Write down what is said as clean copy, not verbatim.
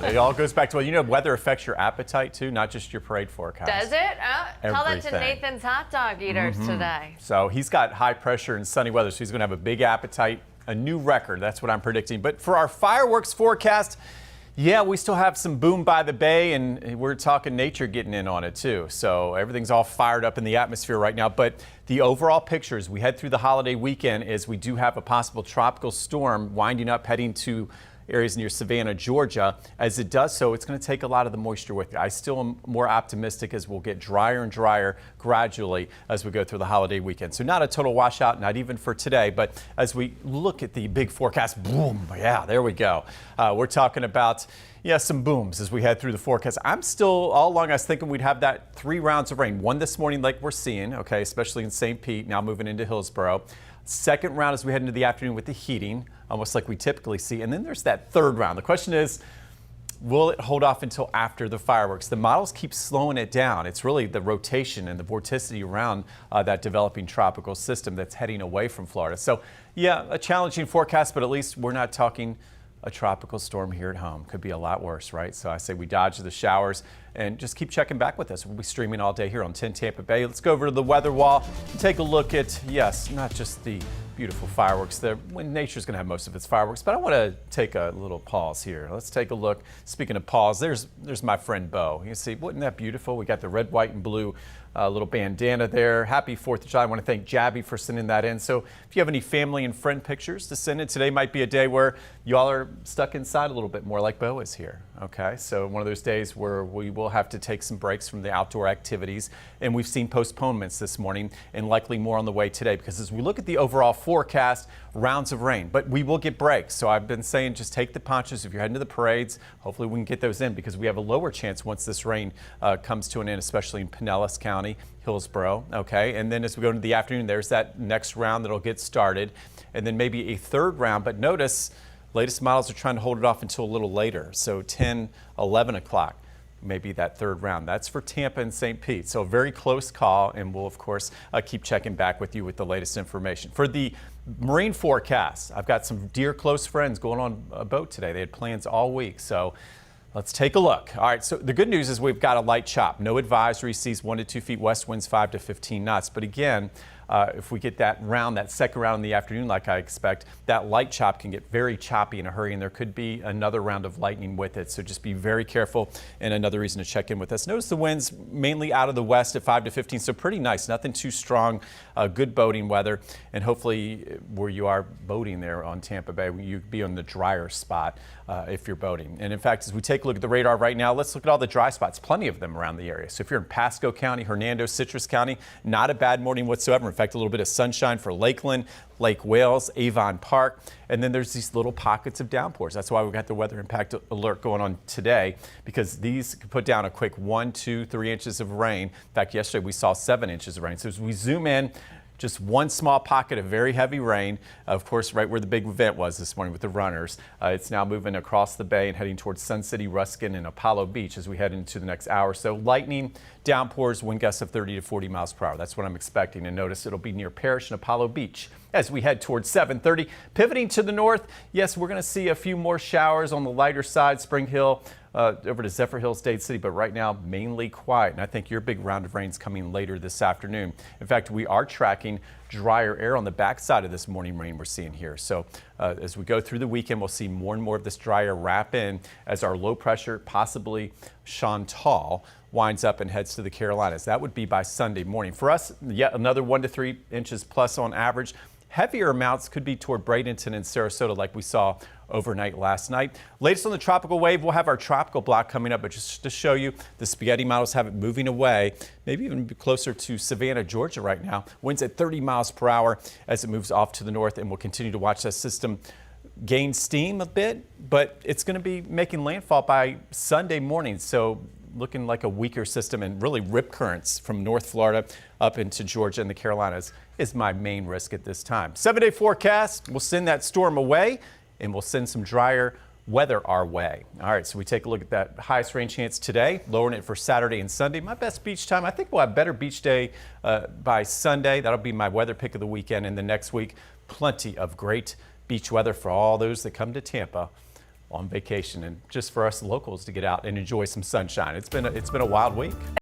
It all goes back to, well, weather affects your appetite too, not just your parade forecast. Does it? Tell that to Everything. Nathan's hot dog eaters today. So he's got high pressure and sunny weather, so he's going to have a big appetite, a new record. That's what I'm predicting. But for our fireworks forecast, yeah, we still have some boom by the bay, and we're talking nature getting in on it too. So everything's all fired up in the atmosphere right now. But the overall picture as we head through the holiday weekend is we do have a possible tropical storm winding up, heading to areas near Savannah, Georgia. As it does so, it's going to take a lot of the moisture with it. I still am more optimistic as we'll get drier and drier gradually as we go through the holiday weekend. So not a total washout, not even for today, but as we look at the big forecast, boom, yeah, there we go. We're talking about some booms as we head through the forecast. I'm still, all along, I was thinking we'd have that 3 rounds of rain. One this morning like we're seeing, okay, especially in St. Pete, now moving into Hillsborough. Second round as we head into the afternoon with the heating, almost like we typically see. And then there's that third round. The question is, will it hold off until after the fireworks? The models keep slowing it down. It's really the rotation and the vorticity around that developing tropical system that's heading away from Florida. So, yeah, a challenging forecast, but at least we're not talking a tropical storm here at home. Could be a lot worse, right? So I say we dodge the showers and just keep checking back with us. We'll be streaming all day here on 10 Tampa Bay. Let's go over to the weather wall and take a look at, yes, not just the beautiful fireworks there, when nature's going to have most of its fireworks, but I want to take a little pause here. Let's take a look. Speaking of pause, there's my friend Bo. You see, wasn't that beautiful? We got the red, white, and blue little bandana there. Happy 4th of July. I want to thank Jabby for sending that in. So if you have any family and friend pictures to send in, today might be a day where y'all are stuck inside a little bit more like Bo is here. Okay, so one of those days where we will have to take some breaks from the outdoor activities, and we've seen postponements this morning and likely more on the way today, because as we look at the overall forecast, rounds of rain, but we will get breaks. So I've been saying just take the ponchos if you're heading to the parades. Hopefully we can get those in, because we have a lower chance once this rain comes to an end, especially in Pinellas County, Hillsborough. Okay, and then as we go into the afternoon, there's that next round that'll get started, and then maybe a third round. But notice, latest models are trying to hold it off until a little later, so 10, 11 o'clock. Maybe that third round. That's for Tampa and St. Pete. So a very close call, and we'll, of course, keep checking back with you with the latest information. For the marine forecast, I've got some dear close friends going on a boat today. They had plans all week, so let's take a look. All right, so the good news is we've got a light chop. No advisory, seas 1 to 2 feet, west winds 5 to 15 knots. But again, if we get that round, that second round in the afternoon like I expect, that light chop can get very choppy in a hurry, and there could be another round of lightning with it. So just be very careful, and another reason to check in with us. Notice the winds mainly out of the west at 5 to 15, so pretty nice. Nothing too strong, good boating weather, and hopefully where you are boating there on Tampa Bay, you'd be on the drier spot if you're boating. And in fact, as we take a look at the radar right now, let's look at all the dry spots, plenty of them around the area. So if you're in Pasco County, Hernando, Citrus County, not a bad morning whatsoever. In fact, a little bit of sunshine for Lakeland, Lake Wales, Avon Park, and then there's these little pockets of downpours. That's why we've got the weather impact alert going on today, because these could put down a quick 1, 2, 3 inches of rain. In fact, yesterday we saw 7 inches of rain. So as we zoom in, just one small pocket of very heavy rain, of course, right where the big event was this morning with the runners. It's now moving across the bay and heading towards Sun City, Ruskin, and Apollo Beach as we head into the next hour. So lightning, downpours, wind gusts of 30 to 40 miles per hour. That's what I'm expecting. And notice it'll be near Parrish and Apollo Beach as we head towards 7:30. Pivoting to the north, yes, we're going to see a few more showers on the lighter side, Spring Hill, over to Zephyr Hills, Dade City, but right now mainly quiet. And I think your big round of rain is coming later this afternoon. In fact, we are tracking drier air on the backside of this morning rain we're seeing here. So as we go through the weekend, we'll see more and more of this dry air wrap in as our low pressure, possibly Chantal, winds up and heads to the Carolinas. That would be by Sunday morning. For us, yet another 1 to 3 inches plus on average. Heavier amounts could be toward Bradenton and Sarasota like we saw overnight last night. Latest on the tropical wave, we'll have our tropical block coming up, but just to show you, the spaghetti models have it moving away, maybe even closer to Savannah, Georgia right now. Winds at 30 miles per hour as it moves off to the north, and we'll continue to watch that system gain steam a bit, but it's going to be making landfall by Sunday morning. So looking like a weaker system, and really rip currents from North Florida up into Georgia and the Carolinas is my main risk at this time. 7-day forecast, we'll send that storm away, and we'll send some drier weather our way. All right, so we take a look at that highest rain chance today, lowering it for Saturday and Sunday. My best beach time, I think we'll have better beach day by Sunday. That'll be my weather pick of the weekend. And the next week, plenty of great beach weather for all those that come to Tampa on vacation and just for us locals to get out and enjoy some sunshine. It's been a wild week.